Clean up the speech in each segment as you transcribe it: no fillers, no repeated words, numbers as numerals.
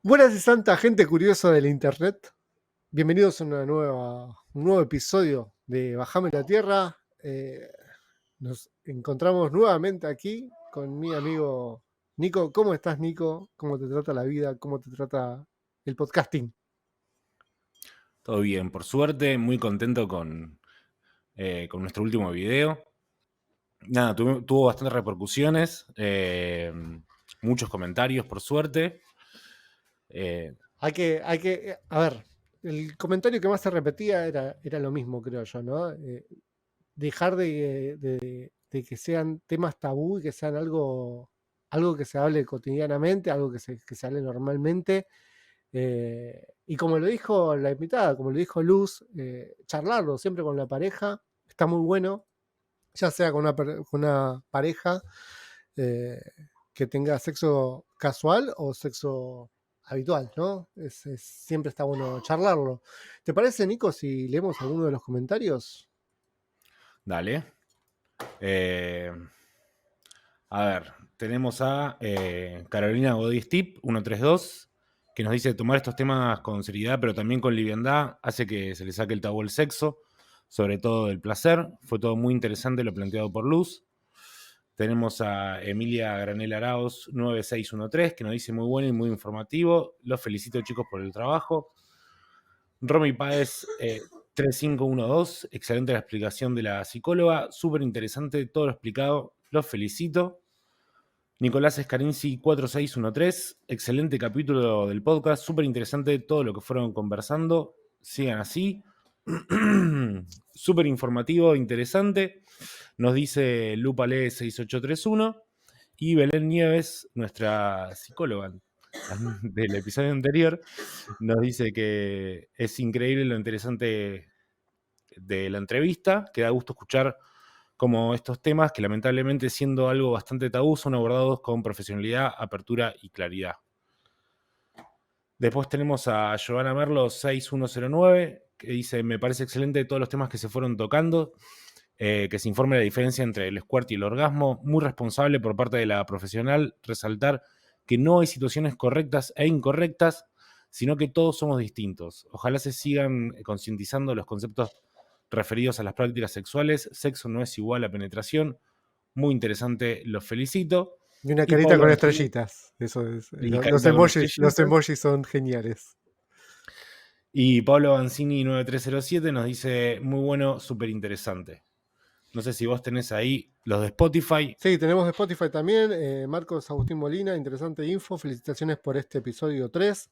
Buenas y santa gente curiosa del internet. Bienvenidos a un nuevo episodio de Bajame la Tierra. Nos encontramos nuevamente aquí con mi amigo Nico. ¿Cómo estás, Nico? ¿Cómo te trata la vida? ¿Cómo te trata el podcasting? Todo bien, por suerte, muy contento con nuestro último video. Nada, tuvo bastantes repercusiones, muchos comentarios, por suerte. A ver, el comentario que más se repetía era lo mismo, creo yo, ¿no? Dejar de que sean temas tabú y que sean algo que se hable cotidianamente, algo que se hable normalmente. Y como lo dijo la invitada, como lo dijo Luz, charlarlo siempre con la pareja está muy bueno, ya sea con una pareja eh, que tenga sexo casual o sexo habitual, ¿no? Siempre está bueno charlarlo. ¿Te parece, Nico, si leemos alguno de los comentarios? Dale. Eh, a ver, tenemos a Carolina Godistip 132, que nos dice tomar estos temas con seriedad, pero también con liviandad, hace que se le saque el tabú al sexo, sobre todo el placer. Fue todo muy interesante lo planteado por Luz. Tenemos a Emilia Granel Arauz 9613, que nos dice muy bueno y muy informativo. Los felicito, chicos, por el trabajo. Romy Páez 3512, excelente la explicación de la psicóloga, súper interesante todo lo explicado, los felicito. Nicolás Escarinci 4613, excelente capítulo del podcast, súper interesante todo lo que fueron conversando, sigan así. Súper informativo, interesante. Nos dice Lupale 6831 y Belén Nieves, nuestra psicóloga del episodio anterior, nos dice que es increíble lo interesante de la entrevista, que da gusto escuchar cómo estos temas, que lamentablemente siendo algo bastante tabú, son abordados con profesionalidad, apertura y claridad. Después tenemos a Giovanna Merlo 6109, que dice, me parece excelente todos los temas que se fueron tocando, que se informe la diferencia entre el squirt y el orgasmo, muy responsable por parte de la profesional, resaltar que no hay situaciones correctas e incorrectas, sino que todos somos distintos. Ojalá se sigan concientizando los conceptos referidos a las prácticas sexuales, sexo no es igual a penetración, muy interesante, los felicito. Y una Y carita Pablo con Bancini, estrellitas. Eso es. y Los carita con emojis, los estrellitas. emojis son geniales. Y Pablo Bancini 9307 nos dice, muy bueno, súper interesante. No sé si vos tenés ahí los de Spotify. Sí, tenemos de Spotify también. Marcos Agustín Molina, interesante info. Felicitaciones por este episodio 3.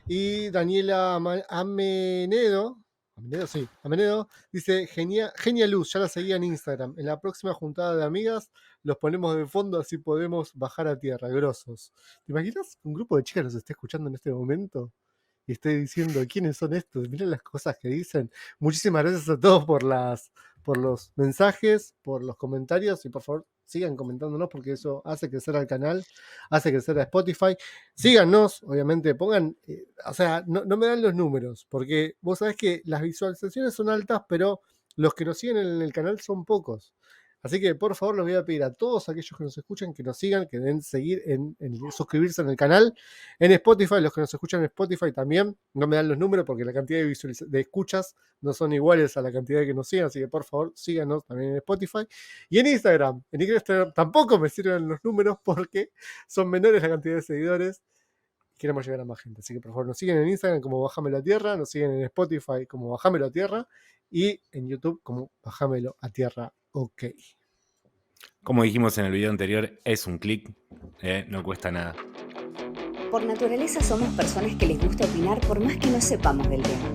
Y Daniela Amenedo. Amenedo dice: Genia Luz, ya la seguía en Instagram. En la próxima juntada de amigas los ponemos de fondo, así podemos bajar a tierra, grosos. ¿Te imaginas un grupo de chicas nos esté escuchando en este momento? Y esté diciendo quiénes son estos, miren las cosas que dicen. Muchísimas gracias a todos por los mensajes, por los comentarios y por favor sigan comentándonos porque eso hace crecer al canal, hace crecer a Spotify. Síganos, obviamente, pongan, o sea, no me dan los números, porque vos sabés que las visualizaciones son altas, pero los que nos siguen en el canal son pocos. Así que por favor les voy a pedir a todos aquellos que nos escuchan que nos sigan, que den seguir en suscribirse en el canal. En Spotify, los que nos escuchan en Spotify también, no me dan los números porque la cantidad de escuchas no son iguales a la cantidad que nos sigan, así que por favor síganos también en Spotify. Y en Instagram tampoco me sirven los números porque son menores la cantidad de seguidores. Queremos llegar a más gente, así que por favor nos siguen en Instagram como Bajámelo a Tierra, nos siguen en Spotify como Bajámelo a Tierra y en YouTube como Bajámelo a Tierra OK. Como dijimos en el video anterior, es un clic, no cuesta nada. Por naturaleza somos personas que les gusta opinar por más que no sepamos del tema.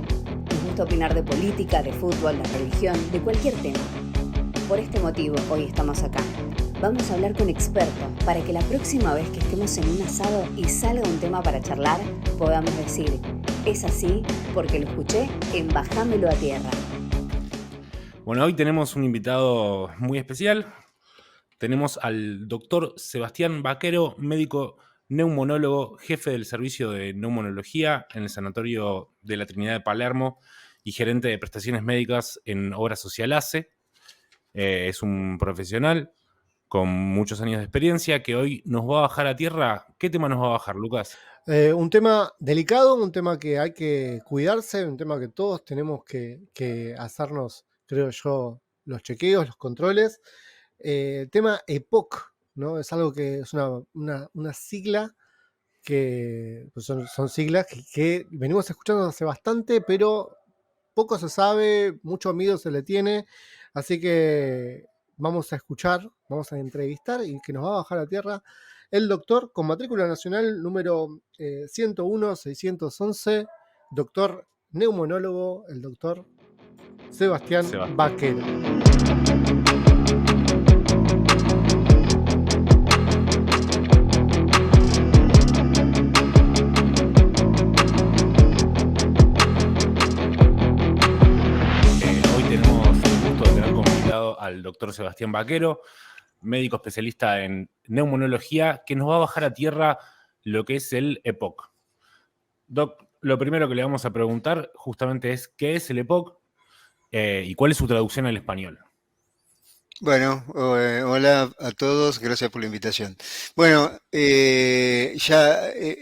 Nos gusta opinar de política, de fútbol, de religión, de cualquier tema. Por este motivo, hoy estamos acá. Vamos a hablar con expertos para que la próxima vez que estemos en un asado y salga un tema para charlar, podamos decir, es así porque lo escuché en Bajámelo a Tierra. Bueno, hoy tenemos un invitado muy especial. Tenemos al doctor Sebastián Vaquero, médico neumonólogo, jefe del servicio de neumonología en el Sanatorio de la Trinidad de Palermo y gerente de prestaciones médicas en Obra Social ACE. Es un profesional con muchos años de experiencia que hoy nos va a bajar a tierra. ¿Qué tema nos va a bajar, Lucas? Un tema delicado, un tema que hay que cuidarse, un tema que todos tenemos que hacernos, creo yo, los chequeos, los controles. El tema EPOC, ¿no? Es algo que es una sigla que pues son siglas que venimos escuchando hace bastante, pero poco se sabe, mucho miedo se le tiene, así que vamos a escuchar, vamos a entrevistar y que nos va a bajar a tierra el doctor con matrícula nacional número 101-611, doctor neumonólogo, el doctor Sebastián Baquero. Hoy tenemos el gusto de tener como invitado al doctor Sebastián Baquero, médico especialista en neumonología, que nos va a bajar a tierra lo que es el EPOC. Doc, lo primero que le vamos a preguntar justamente es ¿qué es el EPOC y cuál es su traducción al español? Bueno, hola a todos, gracias por la invitación. Bueno,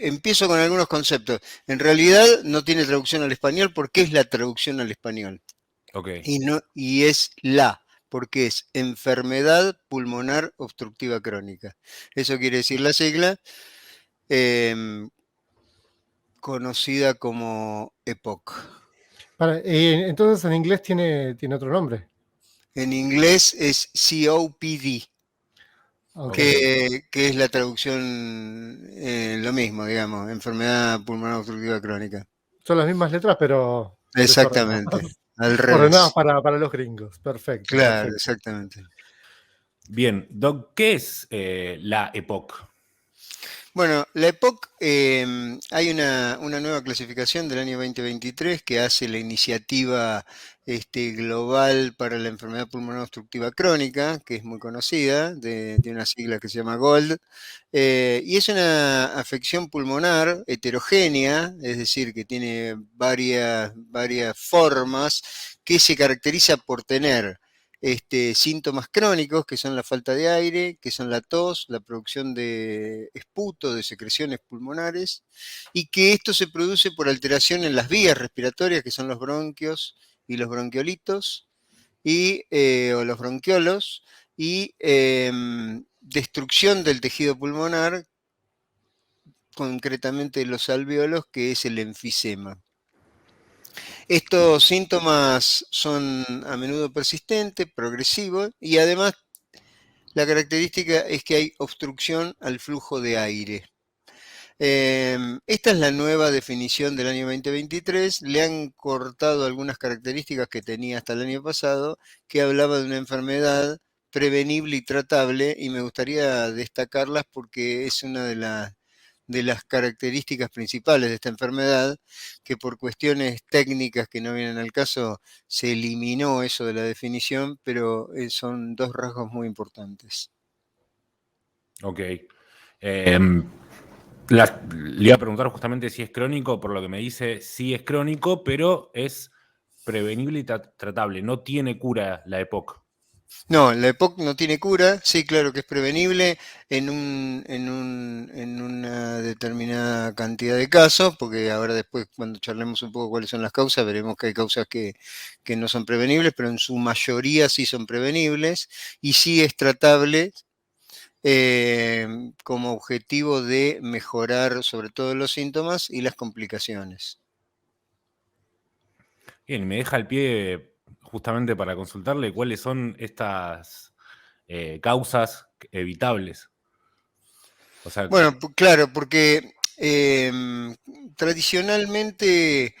empiezo con algunos conceptos. En realidad no tiene traducción al español porque es la traducción al español. Okay. Y es porque es enfermedad pulmonar obstructiva crónica. Eso quiere decir la sigla, conocida como EPOC. Entonces en inglés tiene otro nombre. En inglés es COPD. Okay. Que es la traducción, lo mismo, digamos, enfermedad pulmonar obstructiva crónica. Son las mismas letras, pero Exactamente, al ordenadas revés. para los gringos. Perfecto. Claro, Perfecto. exactamente. Bien, Doc, ¿qué es la EPOC? Bueno, la EPOC, hay una nueva clasificación del año 2023 que hace la iniciativa global para la enfermedad pulmonar obstructiva crónica, que es muy conocida, tiene una sigla que se llama GOLD, y es una afección pulmonar heterogénea, es decir, que tiene varias formas, que se caracteriza por tener síntomas crónicos, que son la falta de aire, que son la tos, la producción de esputo, de secreciones pulmonares, y que esto se produce por alteración en las vías respiratorias, que son los bronquios y los bronquiolitos, o los bronquiolos, y destrucción del tejido pulmonar, concretamente los alvéolos, que es el enfisema. Estos síntomas son a menudo persistentes, progresivos, y además la característica es que hay obstrucción al flujo de aire. Esta es la nueva definición del año 2023. Le han cortado algunas características que tenía hasta el año pasado, que hablaba de una enfermedad prevenible y tratable, y me gustaría destacarlas porque es una de las características principales de esta enfermedad, que por cuestiones técnicas que no vienen al caso se eliminó eso de la definición, pero son dos rasgos muy importantes. Ok. Le iba a preguntar justamente si es crónico, por lo que me dice, sí es crónico, pero es prevenible y tratable, no tiene cura la EPOC. No, la EPOC no tiene cura, sí, claro que es prevenible en una determinada cantidad de casos, porque ahora después cuando charlemos un poco cuáles son las causas, veremos que hay causas que no son prevenibles, pero en su mayoría sí son prevenibles y sí es tratable como objetivo de mejorar sobre todo los síntomas y las complicaciones. Bien, me deja el pie justamente para consultarle cuáles son estas causas evitables. O sea, bueno, claro, porque tradicionalmente,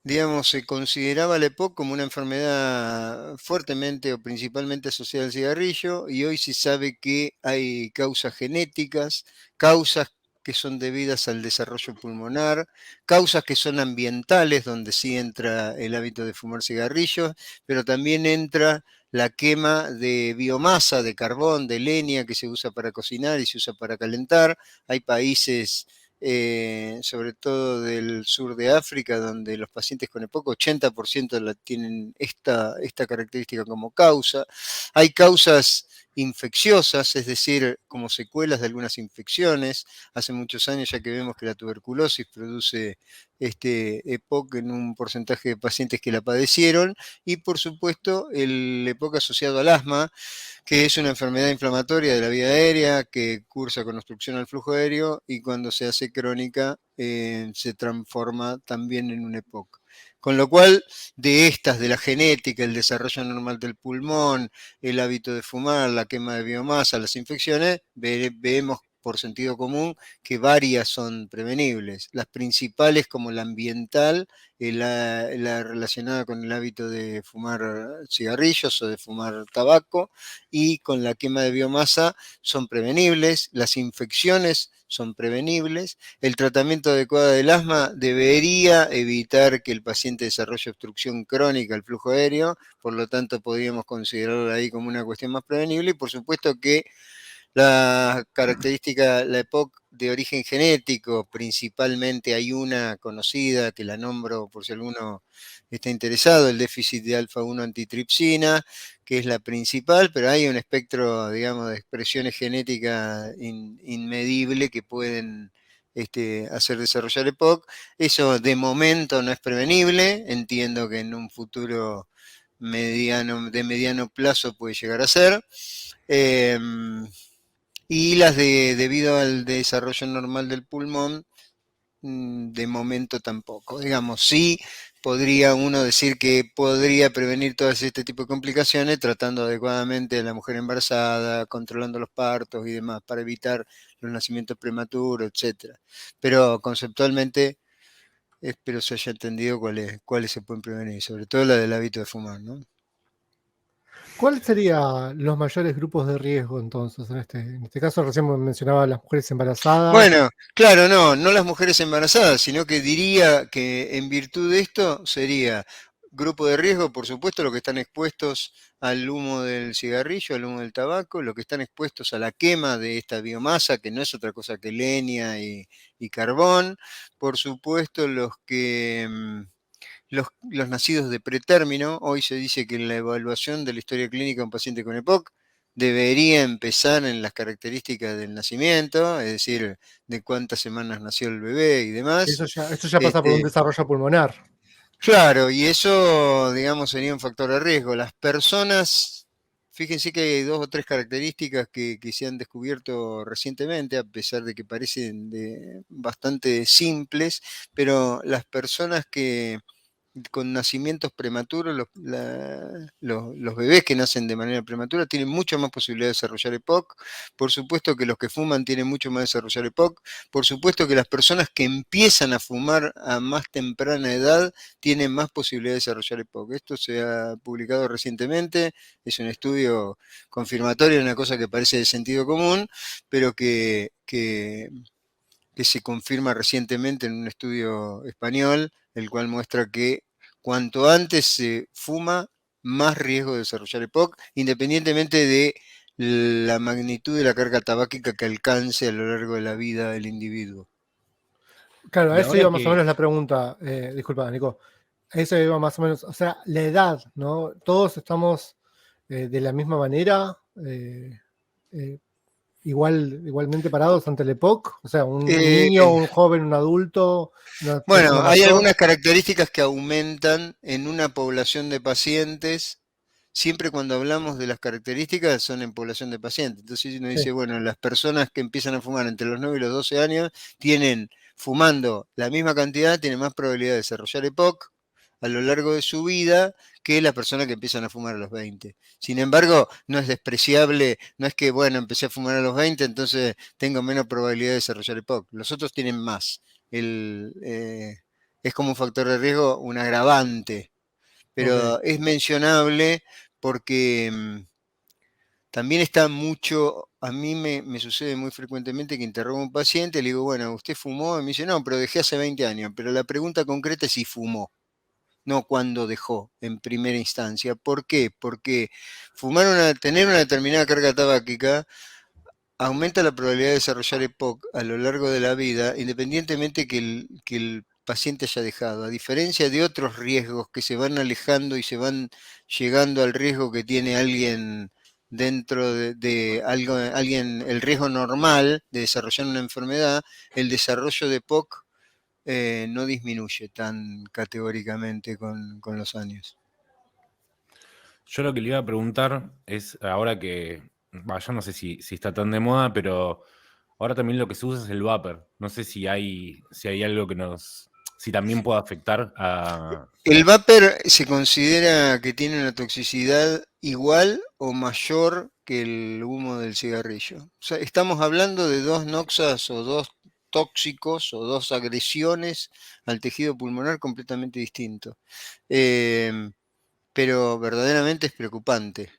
digamos, se consideraba la EPOC como una enfermedad fuertemente o principalmente asociada al cigarrillo, y hoy se sabe que hay causas genéticas, causas que son debidas al desarrollo pulmonar, causas que son ambientales, donde sí entra el hábito de fumar cigarrillos, pero también entra la quema de biomasa, de carbón, de leña, que se usa para cocinar y se usa para calentar. Hay países sobre todo del sur de África, donde los pacientes con EPOC, 80% tienen esta característica como causa. Hay causas infecciosas, es decir, como secuelas de algunas infecciones. Hace muchos años ya que vemos que la tuberculosis produce EPOC en un porcentaje de pacientes que la padecieron, y por supuesto el EPOC asociado al asma, que es una enfermedad inflamatoria de la vía aérea que cursa con obstrucción al flujo aéreo y cuando se hace crónica se transforma también en un EPOC. Con lo cual, de estas, de la genética, el desarrollo normal del pulmón, el hábito de fumar, la quema de biomasa, las infecciones, vemos por sentido común que varias son prevenibles. Las principales, como la ambiental, la relacionada con el hábito de fumar cigarrillos o de fumar tabaco, y con la quema de biomasa son prevenibles. Las infecciones son prevenibles. El tratamiento adecuado del asma debería evitar que el paciente desarrolle obstrucción crónica al flujo aéreo, por lo tanto podríamos considerarlo ahí como una cuestión más prevenible, y por supuesto que la característica, la EPOC de origen genético, principalmente hay una conocida que la nombro por si alguno está interesado, el déficit de alfa-1 antitripsina, que es la principal, pero hay un espectro, digamos, de expresiones genéticas inmedible que pueden hacer desarrollar EPOC. Eso de momento no es prevenible, entiendo que en un futuro de mediano plazo puede llegar a ser. Y las debido al desarrollo normal del pulmón, de momento tampoco. Digamos, sí podría uno decir que podría prevenir todo este tipo de complicaciones tratando adecuadamente a la mujer embarazada, controlando los partos y demás, para evitar los nacimientos prematuros, etcétera. Pero conceptualmente espero se haya entendido cuáles se pueden prevenir, sobre todo la del hábito de fumar, ¿no? ¿Cuáles serían los mayores grupos de riesgo entonces? En este caso recién mencionaba las mujeres embarazadas. Bueno, claro, no las mujeres embarazadas, sino que diría que en virtud de esto sería grupo de riesgo, por supuesto, los que están expuestos al humo del cigarrillo, al humo del tabaco, los que están expuestos a la quema de esta biomasa, que no es otra cosa que leña y carbón, por supuesto, los nacidos de pretérmino. Hoy se dice que en la evaluación de la historia clínica de un paciente con EPOC debería empezar en las características del nacimiento, es decir, de cuántas semanas nació el bebé y demás. Esto ya pasa por un desarrollo pulmonar. Claro, y eso, digamos, sería un factor de riesgo. Las personas, fíjense que hay 2 o 3 características que se han descubierto recientemente, a pesar de que parecen bastante simples, pero las personas que con nacimientos prematuros, los bebés que nacen de manera prematura tienen mucho más posibilidad de desarrollar EPOC. Por supuesto que los que fuman tienen mucho más de desarrollar EPOC. Por supuesto que las personas que empiezan a fumar a más temprana edad tienen más posibilidad de desarrollar EPOC. Esto se ha publicado recientemente, es un estudio confirmatorio, una cosa que parece de sentido común, pero que se confirma recientemente en un estudio español, el cual muestra que cuanto antes se fuma, más riesgo de desarrollar EPOC, independientemente de la magnitud de la carga tabáquica que alcance a lo largo de la vida del individuo. Claro, a Y eso ahora iba más o que, menos la pregunta. Disculpa, Nico. A eso iba más o menos, o sea, la edad, ¿no? Todos estamos de la misma manera, igualmente parados ante el EPOC, o sea, un Eh, niño, un joven, un adulto, una persona bueno, hay mayor. algunas características que aumentan en una población de pacientes. Siempre cuando hablamos de las características son en población de pacientes. Entonces uno Sí. dice, bueno, las personas que empiezan a fumar entre los 9 y los 12 años tienen, fumando la misma cantidad, tienen más probabilidad de desarrollar EPOC a lo largo de su vida que las personas que empiezan a fumar a los 20. Sin embargo, no es despreciable, no es que, bueno, empecé a fumar a los 20, entonces tengo menos probabilidad de desarrollar EPOC. Los otros tienen más. Es como un factor de riesgo, un agravante, pero Ok. es mencionable porque también está mucho, a mí me sucede muy frecuentemente que interrogo a un paciente, le digo, bueno, ¿usted fumó? Y me dice, no, pero dejé hace 20 años, pero la pregunta concreta es si fumó, no cuándo dejó en primera instancia. ¿Por qué? Porque tener una determinada carga tabáquica aumenta la probabilidad de desarrollar EPOC a lo largo de la vida, independientemente que el paciente haya dejado, a diferencia de otros riesgos que se van alejando y se van llegando al riesgo que tiene alguien dentro de algo, alguien, el riesgo normal de desarrollar una enfermedad, el desarrollo de EPOC no disminuye tan categóricamente con los años. Yo lo que le iba a preguntar es, ahora que, yo no sé si está tan de moda, pero ahora también lo que se usa es el vapor. No sé si hay algo si también puede afectar a... El vapor se considera que tiene una toxicidad igual o mayor que el humo del cigarrillo. O sea, estamos hablando de dos noxas o dos tóxicos o dos agresiones al tejido pulmonar completamente distintos. Pero verdaderamente es preocupante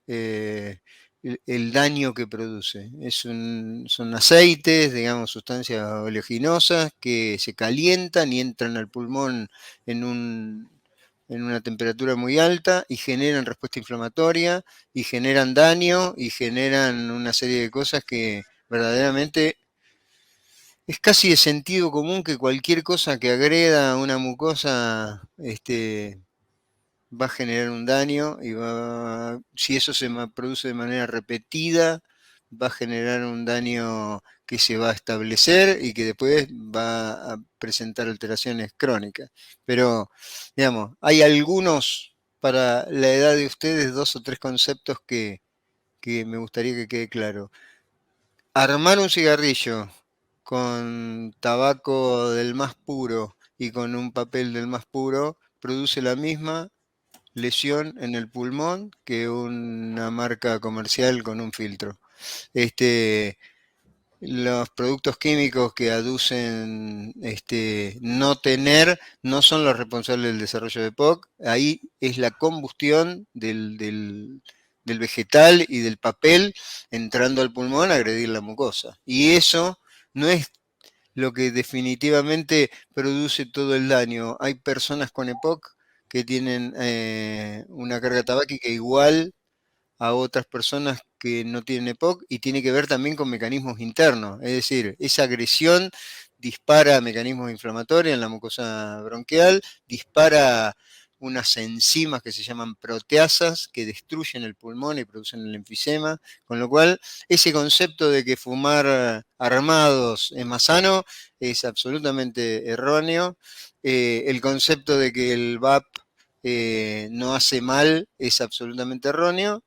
el daño que produce. Son aceites, digamos, sustancias oleaginosas que se calientan y entran al pulmón en una temperatura muy alta y generan respuesta inflamatoria y generan daño y generan una serie de cosas que verdaderamente es casi de sentido común que cualquier cosa que agreda a una mucosa va a generar un daño y si eso se produce de manera repetida, va a generar un daño que se va a establecer y que después va a presentar alteraciones crónicas. Pero, digamos, hay algunos, para la edad de ustedes, 2 o 3 conceptos que me gustaría que quede claro. Armar un cigarrillo con tabaco del más puro y con un papel del más puro produce la misma lesión en el pulmón que una marca comercial con un filtro. Los productos químicos que aducen no tener no son los responsables del desarrollo de POC. Ahí es la combustión del vegetal y del papel entrando al pulmón a agredir la mucosa. Y eso no es lo que definitivamente produce todo el daño. Hay personas con EPOC que tienen una carga tabáquica igual a otras personas que no tienen EPOC y tiene que ver también con mecanismos internos. Es decir, esa agresión dispara mecanismos inflamatorios en la mucosa bronquial, dispara unas enzimas que se llaman proteasas que destruyen el pulmón y producen el enfisema, con lo cual ese concepto de que fumar armados es más sano es absolutamente erróneo. El concepto de que el VAP no hace mal es absolutamente erróneo.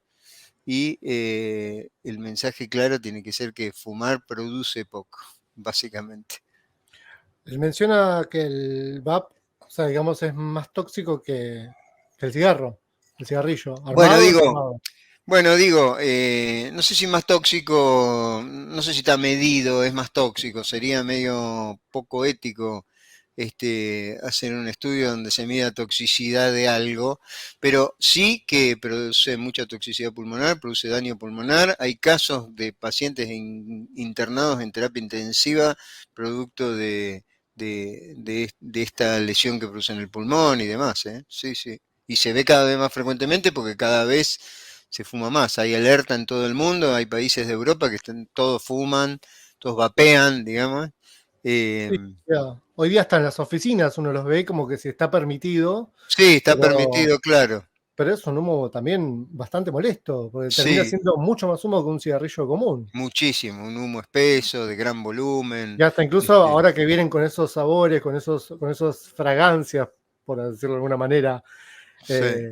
Y el mensaje claro tiene que ser que fumar produce poco, básicamente. Él menciona que el VAP, o sea, digamos, es más tóxico que el cigarro, el cigarrillo. Bueno, ¿Armado o desarmado? digo, no sé si más tóxico, no sé si está medido, es más tóxico, sería medio poco ético hacer un estudio donde se mida toxicidad de algo, pero sí que produce mucha toxicidad pulmonar, produce daño pulmonar. Hay casos de pacientes internados en terapia intensiva producto de esta lesión que produce en el pulmón y demás, ¿eh? Sí, sí. Y se ve cada vez más frecuentemente porque cada vez se fuma más. Hay alerta en todo el mundo, hay países de Europa que todos fuman, todos vapean, digamos. Sí, hoy día hasta en las oficinas uno los ve como que si está permitido, Sí, está pero, permitido, claro. pero es un humo también bastante molesto, porque termina Sí, siendo mucho más humo que un cigarrillo común. muchísimo, un humo espeso, de gran Y volumen. hasta incluso Este, ahora que vienen con esos sabores, con esos fragancias, por decirlo de alguna manera, sí, eh,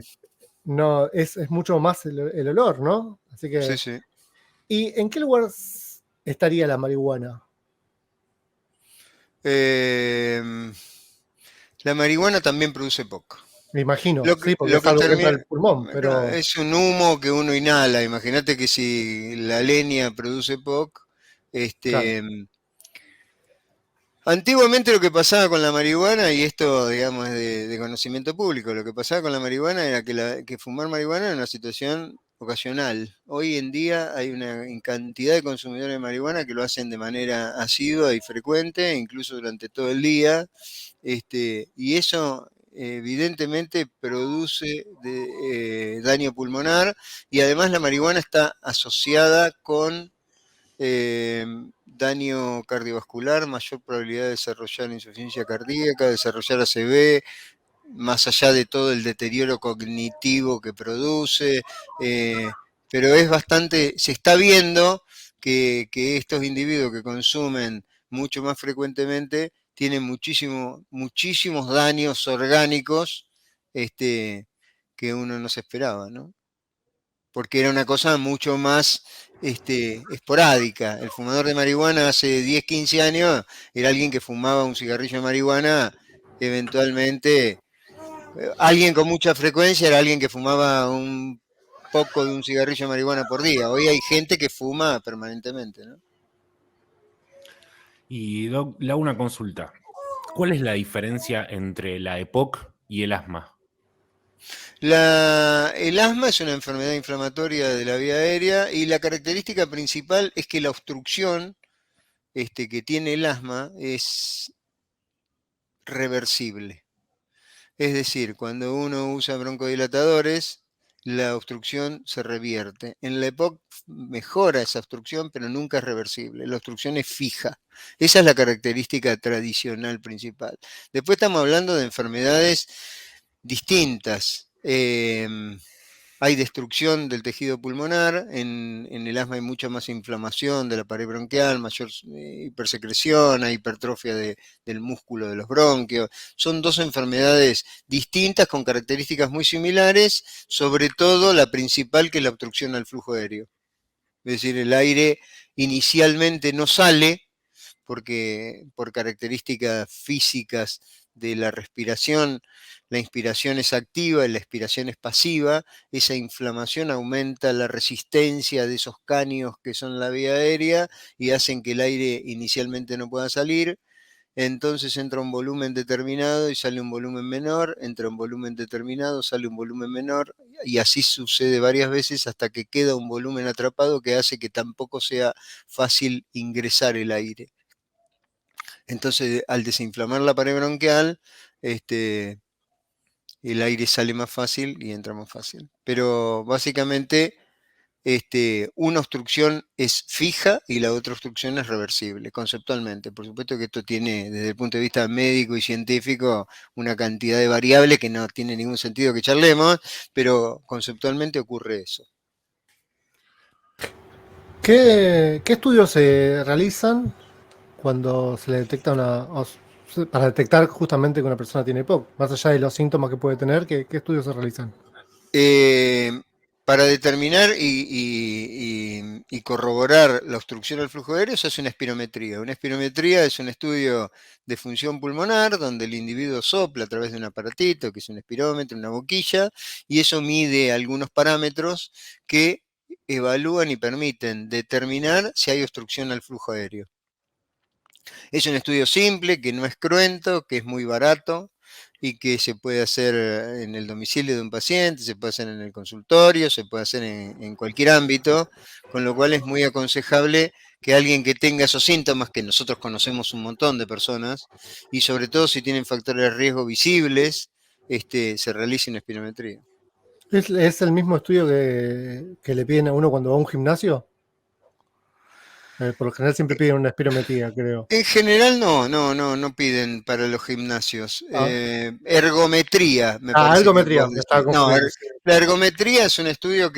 no, es mucho más el olor, ¿no? Así sí, que, sí. ¿y en qué lugar estaría la marihuana? La marihuana también produce poco. Me imagino, Lo que, sí, porque lo es que algo que entra termina, al pulmón, pero es un humo que uno inhala. Imagínate que si la leña produce POC, claro, este, antiguamente lo que pasaba con la marihuana, y esto digamos es de conocimiento público, lo que pasaba con la marihuana era que fumar marihuana era una situación ocasional. Hoy en día hay una cantidad de consumidores de marihuana que lo hacen de manera asidua y frecuente, incluso durante todo el día, y eso evidentemente produce daño pulmonar y además la marihuana está asociada con daño cardiovascular, mayor probabilidad de desarrollar insuficiencia cardíaca, desarrollar ACV, más allá de todo el deterioro cognitivo que produce, pero es bastante, se está viendo que estos individuos que consumen mucho más frecuentemente tienen muchísimos daños orgánicos que uno no se esperaba, ¿no? Porque era una cosa mucho más esporádica. El fumador de marihuana hace 10, 15 años era alguien que fumaba un cigarrillo de marihuana, eventualmente. Alguien con mucha frecuencia era alguien que fumaba un poco de un cigarrillo de marihuana por día. Hoy hay gente que fuma permanentemente, ¿no? Y Doc, le hago una consulta. ¿Cuál es la diferencia entre la EPOC y el asma? El asma es una enfermedad inflamatoria de la vía aérea y la característica principal es que la obstrucción que tiene el asma es reversible. Es decir, cuando uno usa broncodilatadores, la obstrucción se revierte. En la EPOC mejora esa obstrucción, pero nunca es reversible. La obstrucción es fija. Esa es la característica tradicional principal. Después estamos hablando de enfermedades distintas. Hay destrucción del tejido pulmonar, en el asma hay mucha más inflamación de la pared bronquial, mayor hipersecreción, hay hipertrofia del músculo de los bronquios. Son dos enfermedades distintas con características muy similares, sobre todo la principal que es la obstrucción al flujo aéreo. Es decir, el aire inicialmente no sale porque por características físicas de la respiración, la inspiración es activa y la expiración es pasiva, esa inflamación aumenta la resistencia de esos caños que son la vía aérea y hacen que el aire inicialmente no pueda salir. Entonces entra un volumen determinado y sale un volumen menor, entra un volumen determinado, sale un volumen menor, y así sucede varias veces hasta que queda un volumen atrapado que hace que tampoco sea fácil ingresar el aire. Entonces, al desinflamar la pared bronquial, el aire sale más fácil y entra más fácil. Pero básicamente, una obstrucción es fija y la otra obstrucción es reversible, conceptualmente. Por supuesto que esto tiene, desde el punto de vista médico y científico, una cantidad de variables que no tiene ningún sentido que charlemos, pero conceptualmente ocurre eso. ¿Qué estudios se realizan cuando se le detecta para detectar justamente que una persona tiene EPOC? Más allá de los síntomas que puede tener, ¿qué estudios se realizan? Para determinar y corroborar la obstrucción al flujo aéreo se hace una espirometría. Una espirometría es un estudio de función pulmonar donde el individuo sopla a través de un aparatito, que es un espirómetro, una boquilla, y eso mide algunos parámetros que evalúan y permiten determinar si hay obstrucción al flujo aéreo. Es un estudio simple, que no es cruento, que es muy barato y que se puede hacer en el domicilio de un paciente, se puede hacer en el consultorio, se puede hacer en cualquier ámbito, con lo cual es muy aconsejable que alguien que tenga esos síntomas, que nosotros conocemos un montón de personas, y sobre todo si tienen factores de riesgo visibles, se realice una espirometría. ¿Es el mismo estudio que le piden a uno cuando va a un gimnasio? Por lo general siempre piden una espirometría, creo. En general no piden para los gimnasios. Ah. Ergometría, me parece que Ergometría, vos me estaba decís. No, confundiendo. Sí. la ergometría es un estudio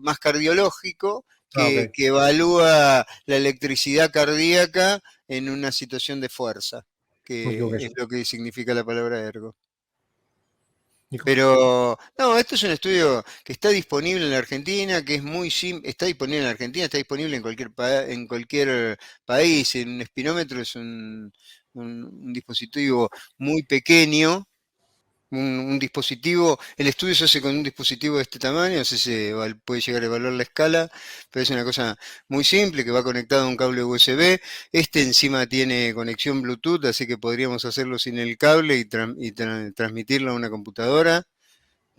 más cardiológico que Ok. evalúa la electricidad cardíaca en una situación de fuerza, Me que equivoqué es yo. lo que significa la palabra ergo. Nico. Pero, no, esto es un estudio que está disponible en la Argentina, que es muy simple, está disponible en la Argentina, está disponible en cualquier país. Un espirómetro es un dispositivo muy pequeño, un dispositivo, el estudio se hace con un dispositivo de este tamaño, no sé si puede llegar a evaluar la escala, pero es una cosa muy simple que va conectado a un cable USB. Encima tiene conexión Bluetooth, así que podríamos hacerlo sin el cable y transmitirlo a una computadora.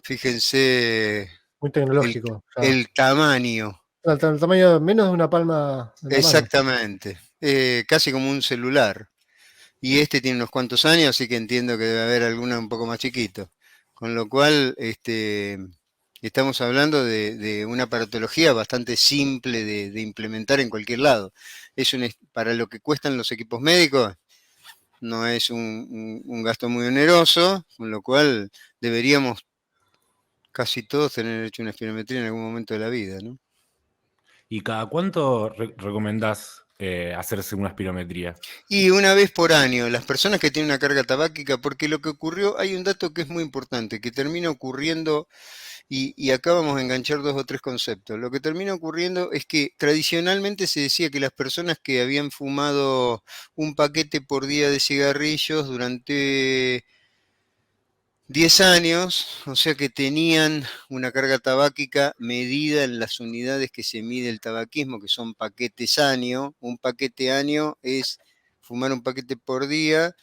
Fíjense Muy el, tecnológico. el tamaño, El tamaño menos de una palma de la mano. exactamente, casi como un celular. Y este tiene unos cuantos años, así que entiendo que debe haber alguna un poco más chiquito. Con lo cual, Estamos hablando de una aparatología bastante simple de implementar en cualquier lado. Para lo que cuestan los equipos médicos, no es un gasto muy oneroso, con lo cual deberíamos casi todos tener hecho una espirometría en algún momento de la vida, ¿no? ¿Y cada cuánto recomendás hacerse una espirometría? Y una vez por año, las personas que tienen una carga tabáquica, porque lo que ocurrió, hay un dato que es muy importante, que termina ocurriendo, y acá vamos a enganchar 2 o 3 conceptos. Lo que termina ocurriendo es que tradicionalmente se decía que las personas que habían fumado un paquete por día de cigarrillos durante 10 años, o sea que tenían una carga tabáquica medida en las unidades que se mide el tabaquismo, que son paquetes año. Un paquete año es fumar un paquete por día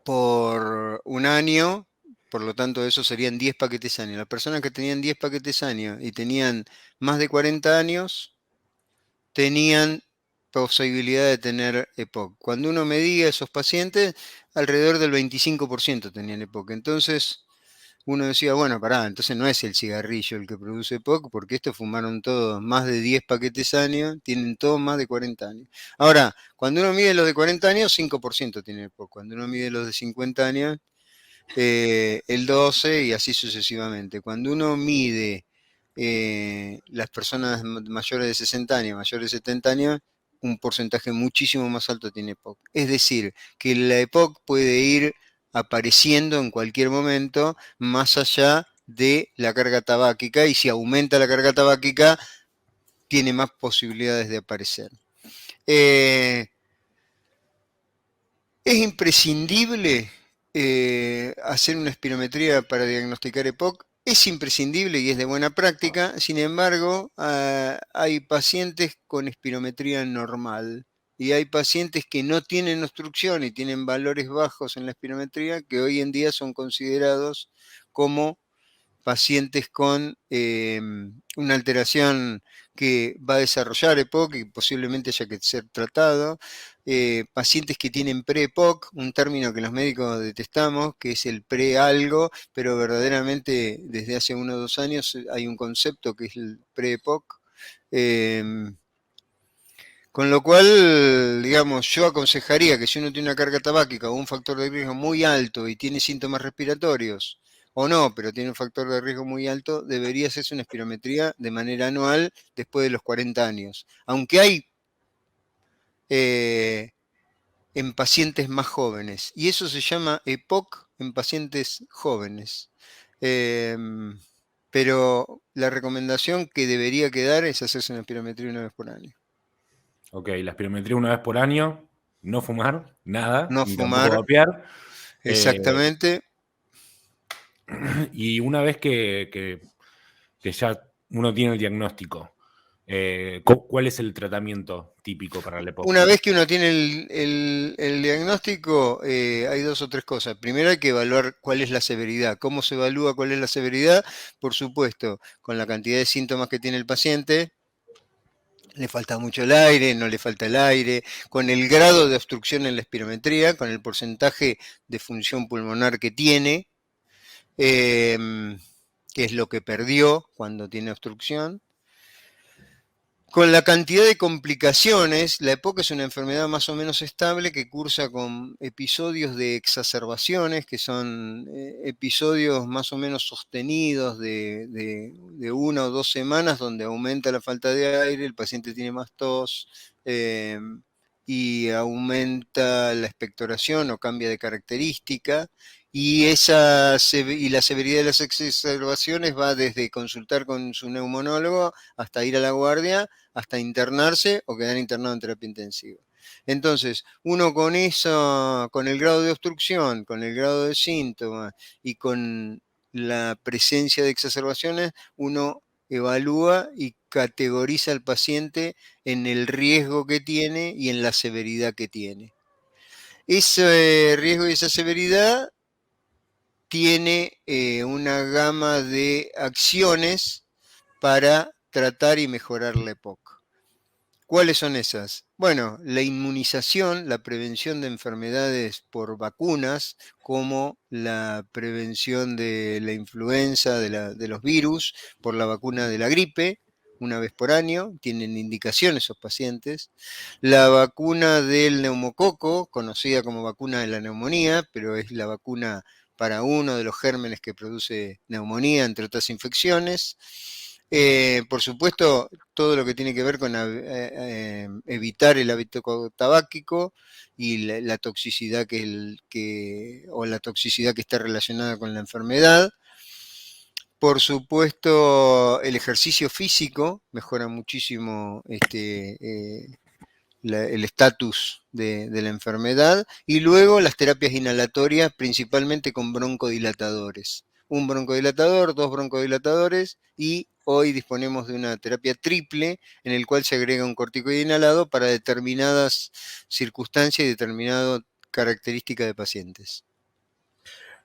por un año, por lo tanto eso serían 10 paquetes año. Las personas que tenían 10 paquetes año y tenían más de 40 años, tenían posibilidad de tener EPOC. Cuando uno medía a esos pacientes, alrededor del 25% tenían EPOC. Entonces uno decía, bueno, pará, entonces no es el cigarrillo el que produce EPOC, porque estos fumaron todos más de 10 paquetes años, tienen todos más de 40 años. Ahora, cuando uno mide los de 40 años, 5% tiene EPOC. Cuando uno mide los de 50 años, el 12 y así sucesivamente. Cuando uno mide las personas mayores de 60 años, mayores de 70 años, un porcentaje muchísimo más alto tiene EPOC. Es decir, que la EPOC puede ir apareciendo en cualquier momento más allá de la carga tabáquica, y si aumenta la carga tabáquica, tiene más posibilidades de aparecer. Es imprescindible hacer una espirometría para diagnosticar EPOC. Es imprescindible y es de buena práctica. Sin embargo, hay pacientes con espirometría normal y hay pacientes que no tienen obstrucción y tienen valores bajos en la espirometría, que hoy en día son considerados como pacientes con una alteración que va a desarrollar EPOC y posiblemente haya que ser tratado. Pacientes que tienen pre-EPOC, un término que los médicos detestamos, que es el pre-algo, pero verdaderamente desde hace 1 o 2 años hay un concepto que es el pre-EPOC. Con lo cual, digamos, yo aconsejaría que si uno tiene una carga tabáquica o un factor de riesgo muy alto y tiene síntomas respiratorios, o no, pero tiene un factor de riesgo muy alto, debería hacerse una espirometría de manera anual después de los 40 años. Aunque hay en pacientes más jóvenes, y eso se llama EPOC en pacientes jóvenes. Pero la recomendación que debería quedar es hacerse una espirometría 1 vez por año. Ok, la espirometría 1 vez por año, no fumar, nada, No ni tampoco fumar, vapear. exactamente. Y una vez que ya uno tiene el diagnóstico, ¿cuál es el tratamiento típico para la EPOC? Una vez que uno tiene el diagnóstico, hay 2 o 3 cosas. Primero hay que evaluar cuál es la severidad. ¿Cómo se evalúa cuál es la severidad? Por supuesto, con la cantidad de síntomas que tiene el paciente. Le falta mucho el aire, no le falta el aire, con el grado de obstrucción en la espirometría, con el porcentaje de función pulmonar que tiene, que es lo que perdió cuando tiene obstrucción. Con la cantidad de complicaciones, la EPOC es una enfermedad más o menos estable que cursa con episodios de exacerbaciones, que son episodios más o menos sostenidos de 1 o 2 semanas, donde aumenta la falta de aire, el paciente tiene más tos y aumenta la expectoración o cambia de característica. Y la severidad de las exacerbaciones va desde consultar con su neumonólogo hasta ir a la guardia, hasta internarse o quedar internado en terapia intensiva. Entonces, uno con eso, con el grado de obstrucción, con el grado de síntomas y con la presencia de exacerbaciones, uno evalúa y categoriza al paciente en el riesgo que tiene y en la severidad que tiene. Ese riesgo y esa severidad tiene una gama de acciones para tratar y mejorar la EPOC. ¿Cuáles son esas? Bueno, la inmunización, la prevención de enfermedades por vacunas, como la prevención de la influenza, de los virus, por la vacuna de la gripe, una vez por año, tienen indicación esos pacientes. La vacuna del neumococo, conocida como vacuna de la neumonía, pero es la vacuna para uno de los gérmenes que produce neumonía, entre otras infecciones. Por supuesto, todo lo que tiene que ver con evitar el hábito tabáquico y la toxicidad o la toxicidad que está relacionada con la enfermedad. Por supuesto, el ejercicio físico mejora muchísimo el estatus de la enfermedad, y luego las terapias inhalatorias, principalmente con broncodilatadores. Un broncodilatador, 2 broncodilatadores, y hoy disponemos de una terapia triple en el cual se agrega un corticoide inhalado para determinadas circunstancias y determinadas características de pacientes.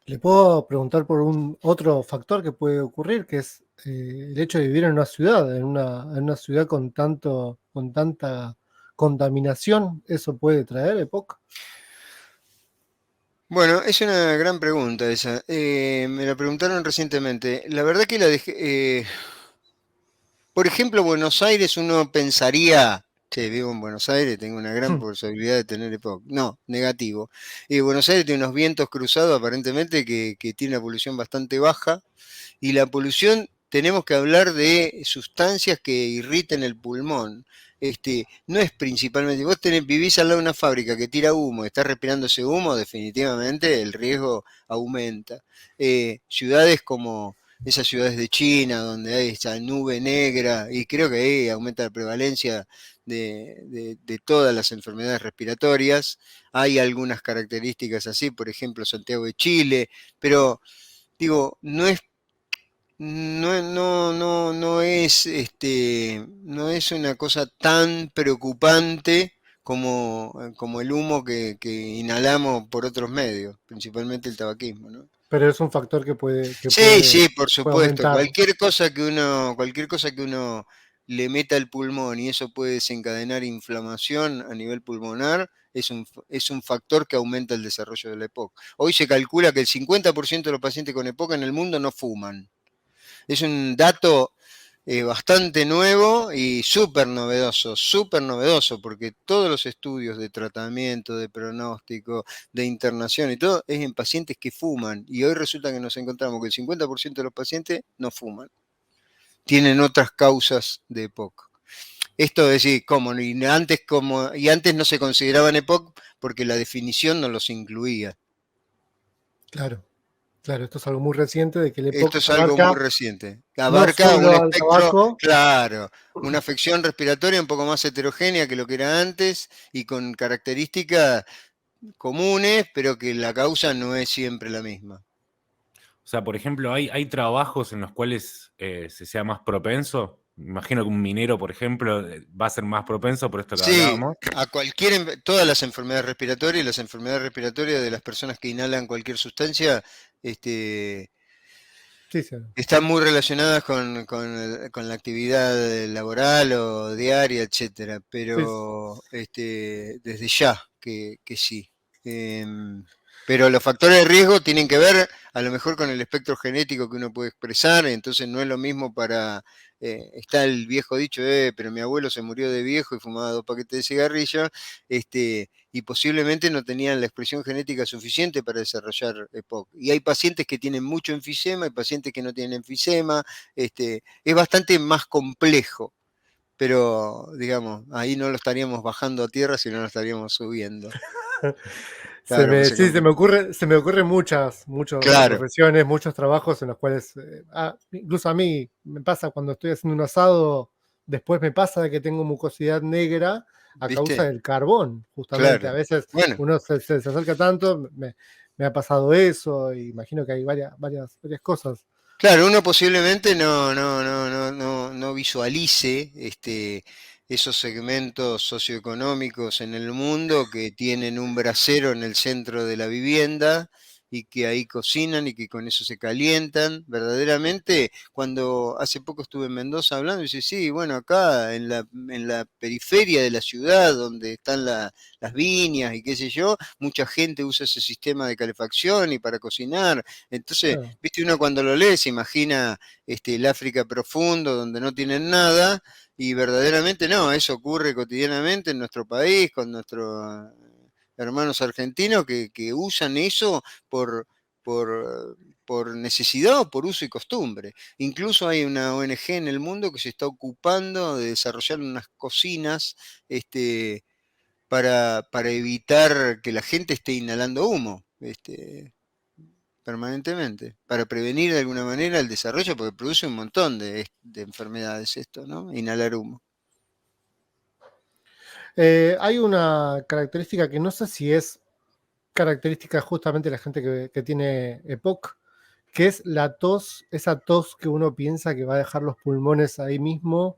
Le puedo preguntar por otro factor que puede ocurrir, que es el hecho de vivir en una ciudad, en una ciudad con tanta contaminación. ¿Eso puede traer EPOC? Bueno, es una gran pregunta esa. Me la preguntaron recientemente. La verdad que la dejé... por ejemplo, Buenos Aires, uno pensaría, che, vivo en Buenos Aires, tengo una gran posibilidad de tener EPOC. No, negativo. Buenos Aires tiene unos vientos cruzados aparentemente que tiene una polución bastante baja, y la polución, tenemos que hablar de sustancias que irriten el pulmón. No es principalmente, vos vivís al lado de una fábrica que tira humo, estás respirando ese humo, definitivamente el riesgo aumenta. Ciudades como esas ciudades de China, donde hay esa nube negra, y creo que ahí aumenta la prevalencia de todas las enfermedades respiratorias. Hay algunas características así, por ejemplo, Santiago de Chile, pero digo, no es una cosa tan preocupante como el humo que inhalamos por otros medios, principalmente el tabaquismo, ¿no? Pero es un factor que puede Sí, por supuesto. aumentar. Cualquier cosa que uno le meta al pulmón y eso puede desencadenar inflamación a nivel pulmonar, es un factor que aumenta el desarrollo de la EPOC. Hoy se calcula que el 50% de los pacientes con EPOC en el mundo no fuman. Es un dato bastante nuevo y súper novedoso, porque todos los estudios de tratamiento, de pronóstico, de internación y todo, es en pacientes que fuman, y hoy resulta que nos encontramos que el 50% de los pacientes no fuman, tienen otras causas de EPOC. Esto es decir, y antes no se consideraban EPOC porque la definición no los incluía. Claro, esto es algo muy reciente de que el EPOC Esto es algo muy reciente. no Abarca solo un al espectro, tabaco. claro, una afección respiratoria un poco más heterogénea que lo que era antes y con características comunes, pero que la causa no es siempre la misma. O sea, por ejemplo, hay trabajos en los cuales se sea más propenso. Me imagino que un minero, por ejemplo, va a ser más propenso por esto que Sí, hablábamos. a todas las enfermedades respiratorias y las enfermedades respiratorias de las personas que inhalan cualquier sustancia, Sí, están muy relacionadas con la actividad laboral o diaria, etcétera, pero desde ya que sí. Pero los factores de riesgo tienen que ver a lo mejor con el espectro genético que uno puede expresar, entonces no es lo mismo está el viejo dicho, pero mi abuelo se murió de viejo y fumaba 2 paquetes de cigarrillo, y posiblemente no tenían la expresión genética suficiente para desarrollar EPOC. Y hay pacientes que tienen mucho enfisema, hay pacientes que no tienen enfisema, es bastante más complejo, pero digamos, ahí no lo estaríamos bajando a tierra, sino lo estaríamos subiendo. Claro, se me ocurren muchas claro, profesiones, muchos trabajos en los cuales, incluso a mí me pasa cuando estoy haciendo un asado, después me pasa de que tengo mucosidad negra a causa ¿viste? del carbón, justamente. Claro. A veces Bueno, uno se acerca tanto, me ha pasado eso, y imagino que hay varias cosas. claro, uno posiblemente no visualice esos segmentos socioeconómicos en el mundo que tienen un brasero en el centro de la vivienda y que ahí cocinan y que con eso se calientan. Verdaderamente, cuando hace poco estuve en Mendoza hablando, dice, sí, bueno, acá en la periferia de la ciudad, donde están las viñas y qué sé yo, mucha gente usa ese sistema de calefacción y para cocinar. Entonces, Claro. viste, uno cuando lo lee se imagina el África profundo, donde no tienen nada, y verdaderamente no, eso ocurre cotidianamente en nuestro país, con nuestros hermanos argentinos que usan eso por, por, por necesidad o por uso y costumbre. Incluso hay una ONG en el mundo que se está ocupando de desarrollar unas cocinas para evitar que la gente esté inhalando humo. Permanentemente, para prevenir de alguna manera el desarrollo, porque produce un montón de enfermedades esto, ¿no? Inhalar humo. Hay una característica que no sé si es característica justamente de la gente que tiene EPOC, que es la tos, esa tos que uno piensa que va a dejar los pulmones ahí mismo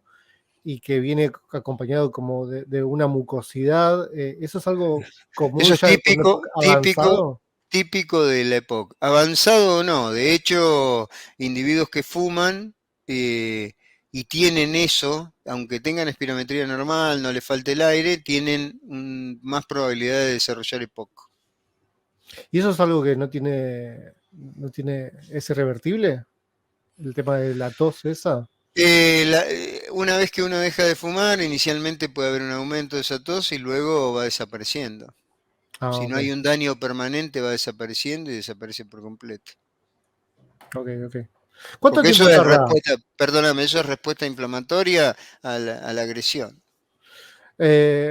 y que viene acompañado como de una mucosidad. ¿Eso es algo común Eso es ya en una típico, época típico, avanzado? típico de la época. Avanzado o no, de hecho, individuos que fuman eh, y tienen eso, aunque tengan espirometría normal, no les falte el aire, tienen más probabilidad de desarrollar EPOC. ¿Y eso es algo que no tiene, es irrevertible? El tema de la tos esa. Una vez que uno deja de fumar, inicialmente puede haber un aumento de esa tos y luego va desapareciendo. Ah, Si no ok, hay un daño permanente, va desapareciendo y desaparece por completo. ok, ok. ¿Cuánto Porque tiempo eso es tarda? respuesta, perdóname, eso es respuesta inflamatoria a la agresión.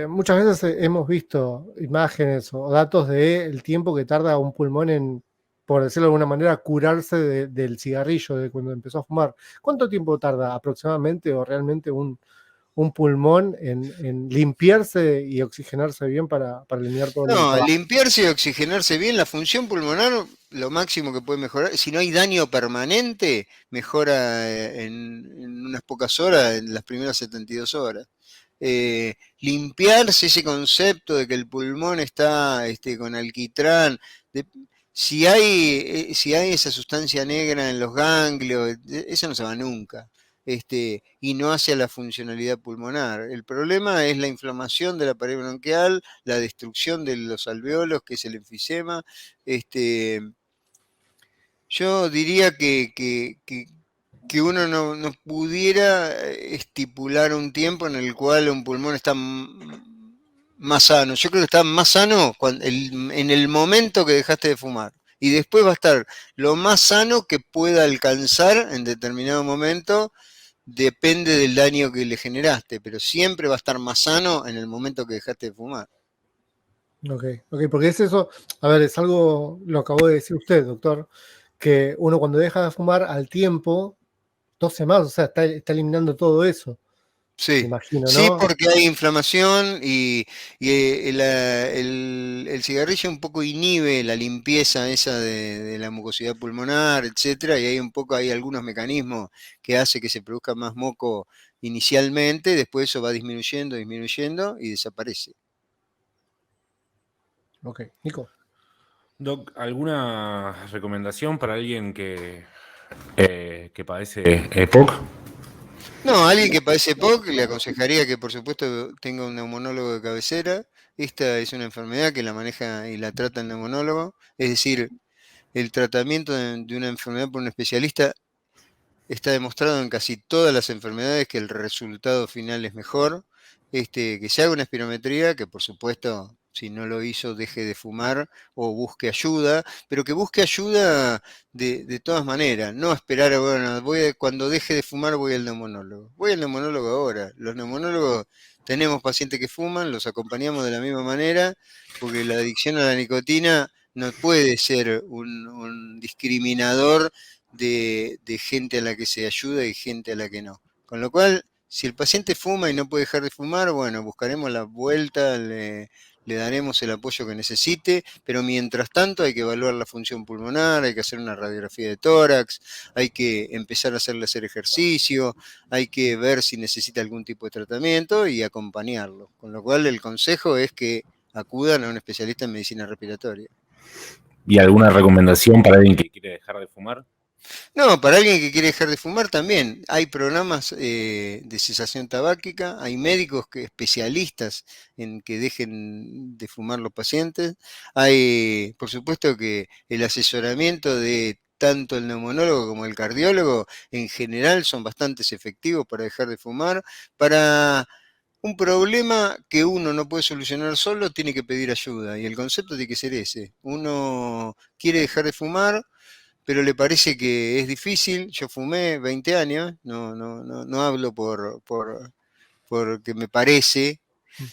Muchas veces hemos visto imágenes o datos del tiempo que tarda un pulmón en, por decirlo de alguna manera, curarse del cigarrillo, de cuando empezó a fumar. ¿Cuánto tiempo tarda aproximadamente o realmente un pulmón en limpiarse y oxigenarse bien para eliminar todo lo que No, está abajo? limpiarse y oxigenarse bien, la función pulmonar, lo máximo que puede mejorar, si no hay daño permanente, mejora en unas pocas horas, en las primeras 72 horas. Limpiarse ese concepto de que el pulmón está con alquitrán, de- si hay esa sustancia negra en los ganglios, eso no se va nunca. Y no hace a la funcionalidad pulmonar. El problema es la inflamación de la pared bronquial, la destrucción de los alveolos, que es el enfisema. Yo diría que uno no pudiera estipular un tiempo en el cual un pulmón está más sano. Yo creo que está más sano en el momento que dejaste de fumar. Y después va a estar lo más sano que pueda alcanzar en determinado momento, depende del daño que le generaste, pero siempre va a estar más sano en el momento que dejaste de fumar. Ok, ok, porque es eso, a ver, es algo, lo acabó de decir usted, doctor, que uno cuando deja de fumar al tiempo, tose más, o sea, está eliminando todo eso, me Sí, imagino, sí, ¿no? porque hay inflamación y el cigarrillo un poco inhibe la limpieza esa de la mucosidad pulmonar, etcétera, y hay algunos mecanismos que hace que se produzca más moco inicialmente, después eso va disminuyendo, disminuyendo y desaparece. Ok, Nico. Doc, ¿alguna recomendación para alguien que padece EPOC? No, a alguien que padece POC le aconsejaría que por supuesto tenga un neumonólogo de cabecera. Esta es una enfermedad que la maneja y la trata el neumonólogo, es decir, el tratamiento de una enfermedad por un especialista está demostrado en casi todas las enfermedades que el resultado final es mejor. Que se haga una espirometría, que por supuesto, si no lo hizo, deje de fumar o busque ayuda, pero que busque ayuda de todas maneras, no esperar, bueno, cuando deje de fumar voy al neumonólogo. Voy al neumonólogo ahora. Los neumologos tenemos pacientes que fuman, los acompañamos de la misma manera, porque la adicción a la nicotina no puede ser un discriminador de gente a la que se ayuda y gente a la que no. Con lo cual, si el paciente fuma y no puede dejar de fumar, bueno, buscaremos la vuelta, le daremos el apoyo que necesite, pero mientras tanto hay que evaluar la función pulmonar, hay que hacer una radiografía de tórax, hay que empezar a hacer ejercicio, hay que ver si necesita algún tipo de tratamiento y acompañarlo. Con lo cual el consejo es que acudan a un especialista en medicina respiratoria. ¿Y alguna recomendación para alguien que quiere dejar de fumar? No, para alguien que quiere dejar de fumar también. Hay programas de cesación tabáquica, hay médicos especialistas en que dejen de fumar los pacientes. Hay, por supuesto, que el asesoramiento de tanto el neumonólogo como el cardiólogo en general son bastante efectivos para dejar de fumar. Para un problema que uno no puede solucionar solo, tiene que pedir ayuda. Y el concepto tiene que ser ese. Uno quiere dejar de fumar, pero le parece que es difícil. Yo fumé 20 años, no hablo porque me parece,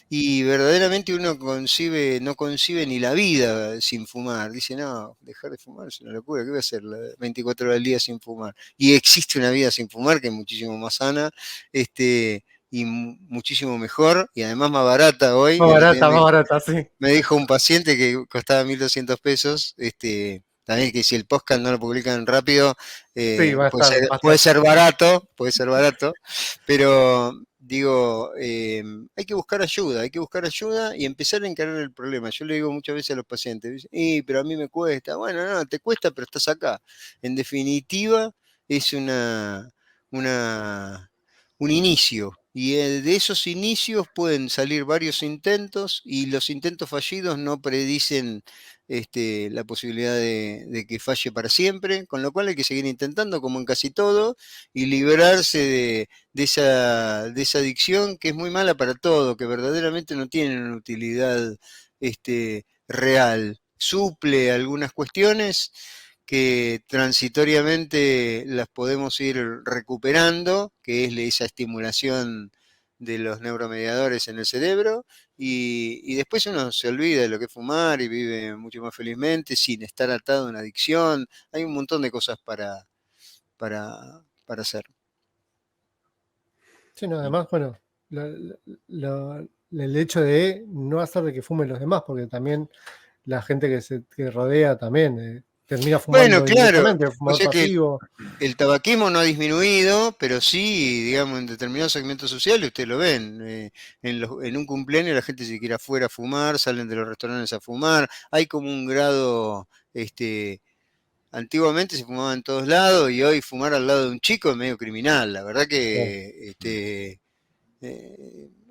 y verdaderamente uno no concibe ni la vida sin fumar. Dice, no, dejar de fumar es una locura, ¿qué voy a hacer 24 horas al día sin fumar? Y existe una vida sin fumar que es muchísimo más sana, y muchísimo mejor, y además más barata hoy. Más barata, sí. Me dijo un paciente que costaba 1.200 pesos, también que si el podcast no lo publican rápido, Sí, va a estar, va a puede estar. ser barato, pero digo, hay que buscar ayuda y empezar a encarar el problema. Yo le digo muchas veces a los pacientes, dicen, pero a mí me cuesta. Bueno, no, te cuesta, pero estás acá. En definitiva, es una, un inicio. Y de esos inicios pueden salir varios intentos, y los intentos fallidos no predicen la posibilidad de que falle para siempre, con lo cual hay que seguir intentando, como en casi todo, y librarse de esa adicción que es muy mala para todo, que verdaderamente no tiene una utilidad real. Suple algunas cuestiones que transitoriamente las podemos ir recuperando, que es esa estimulación de los neuromediadores en el cerebro, y después uno se olvida de lo que es fumar y vive mucho más felizmente sin estar atado a una adicción. Hay un montón de cosas para hacer. Sí, no, además, bueno, el hecho de no hacer de que fumen los demás, porque también la gente que rodea también termina Bueno, fumando claro, indirectamente, o fumador sea que pasivo. el tabaquismo no ha disminuido, pero sí, digamos, en determinados segmentos sociales, ustedes lo ven, en un cumpleaños la gente se quiere afuera a fumar, salen de los restaurantes a fumar, hay como un grado, antiguamente se fumaba en todos lados, y hoy fumar al lado de un chico es medio criminal. La verdad Claro. que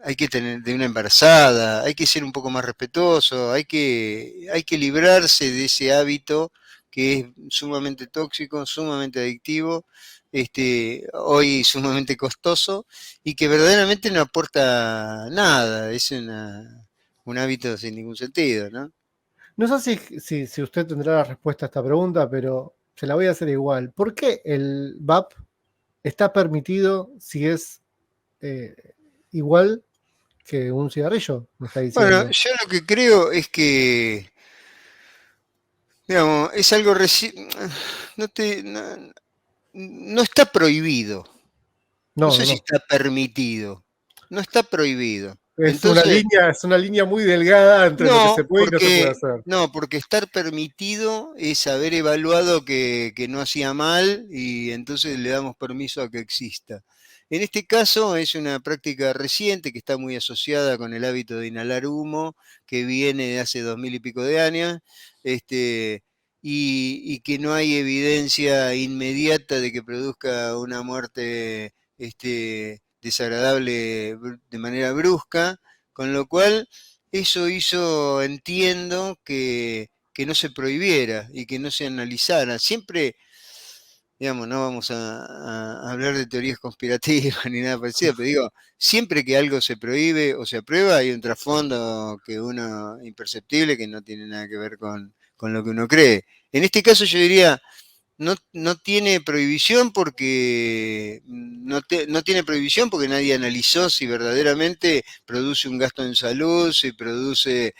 hay que tener de una embarazada, hay que ser un poco más respetuoso, hay que librarse de ese hábito que es sumamente tóxico, sumamente adictivo, hoy sumamente costoso, y que verdaderamente no aporta nada. Es un hábito sin ningún sentido, ¿no? No sé si usted tendrá la respuesta a esta pregunta, pero se la voy a hacer igual. ¿Por qué el VAP está permitido si es igual que un cigarrillo? Me está Bueno, diciendo. yo lo que creo es que, digamos, es algo no, no está prohibido. No No, sé no, si no. está permitido. No está prohibido. Es Entonces, una línea muy delgada entre lo que se puede y no se puede hacer. porque estar permitido es haber evaluado que no hacía mal, y entonces le damos permiso a que exista. En este caso es una práctica reciente que está muy asociada con el hábito de inhalar humo, que viene de hace 2000 y pico de años, y que no hay evidencia inmediata de que produzca una muerte desagradable de manera brusca, con lo cual eso hizo, entiendo, que no se prohibiera y que no se analizara. Siempre, digamos, no vamos a hablar de teorías conspirativas ni nada parecido, pero digo, siempre que algo se prohíbe o se aprueba, hay un trasfondo que uno imperceptible, que no tiene nada que ver con lo que uno cree. En este caso yo diría, no tiene prohibición porque no tiene prohibición porque nadie analizó si verdaderamente produce un gasto en salud, si produce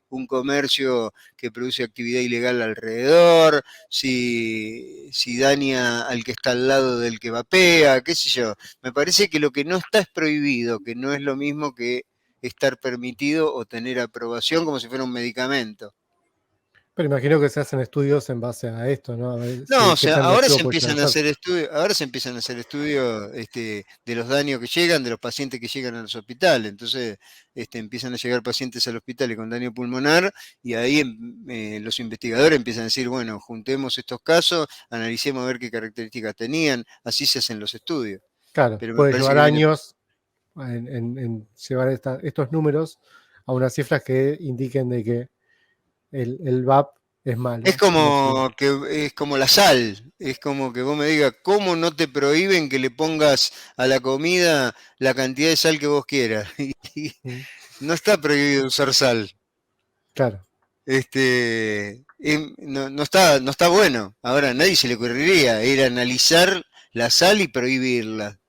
un comercio que produce actividad ilegal alrededor, si daña al que está al lado del que vapea, qué sé yo. Me parece que lo que no está es prohibido, que no es lo mismo que estar permitido o tener aprobación como si fuera un medicamento. Pero imagino que se hacen estudios en base a esto, ¿no? A ver No, o qué sea, tan ahora nocivo se puede llegar empiezan a a ser. hacer estudios, de los daños que llegan, de los pacientes que llegan a los hospitales. Entonces, empiezan a llegar pacientes al hospital con daño pulmonar y ahí los investigadores empiezan a decir, bueno, juntemos estos casos, analicemos a ver qué características tenían, así se hacen los estudios. Claro, Pero me puede parece llevar que viene. años en llevar estos números a unas cifras que indiquen de que el VAP es malo. Es como la sal, es como que vos me digas, ¿cómo no te prohíben que le pongas a la comida la cantidad de sal que vos quieras? Y Mm, no está prohibido usar sal. claro, No está bueno. Ahora a nadie se le ocurriría ir a analizar la sal y prohibirla.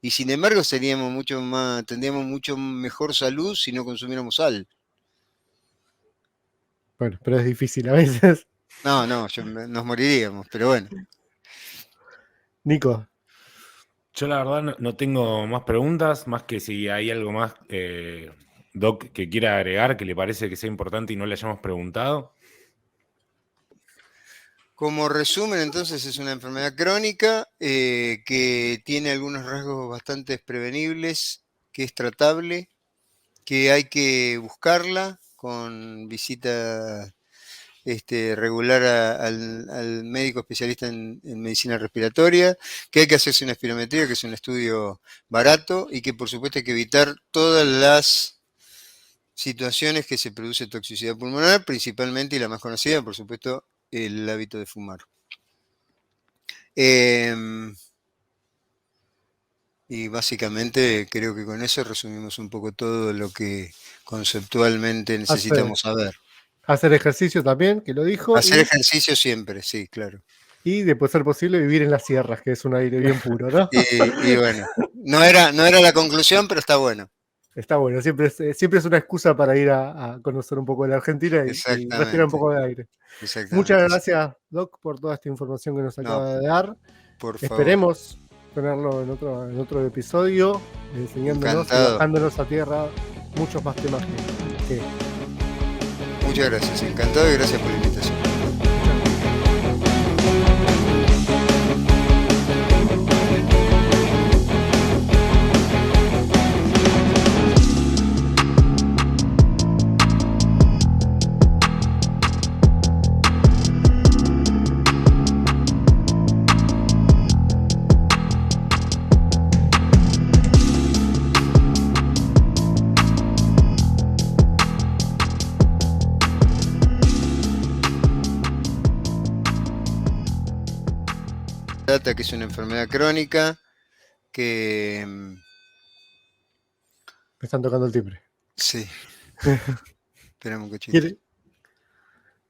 Y sin embargo tendríamos mucho mejor salud si no consumiéramos sal. bueno, pero es difícil a veces. No, nos moriríamos, pero bueno. Nico, Yo la verdad no tengo más preguntas, más que si hay algo más, Doc, que quiera agregar, que le parece que sea importante y no le hayamos preguntado. Como resumen, entonces es una enfermedad crónica que tiene algunos rasgos bastante prevenibles, que es tratable, que hay que buscarla con visita regular al médico especialista en medicina respiratoria, que hay que hacerse una espirometría, que es un estudio barato, y que por supuesto hay que evitar todas las situaciones que se produce toxicidad pulmonar, principalmente, y la más conocida, por supuesto, el hábito de fumar. Y básicamente creo que con eso resumimos un poco todo lo que conceptualmente necesitamos saber. hacer ejercicio también, que lo dijo, Hacer ejercicio siempre, sí, claro. y después ser posible vivir en las sierras, que es un aire bien puro, ¿no? Y bueno, no era la conclusión, pero está bueno. Está bueno, siempre es una excusa para ir a conocer un poco de la Argentina y respirar un Exactamente, poco de aire. Muchas exactamente. gracias, Doc, por toda esta información que nos No, acaba de dar. por favor. Esperemos tenerlo en otro episodio, enseñándonos y Encantado. bajándonos a tierra muchos más temas que Muchas gracias, encantado y gracias por la invitación. Trata que es una enfermedad crónica que me están tocando el timbre. sí. Esperamos un cachito.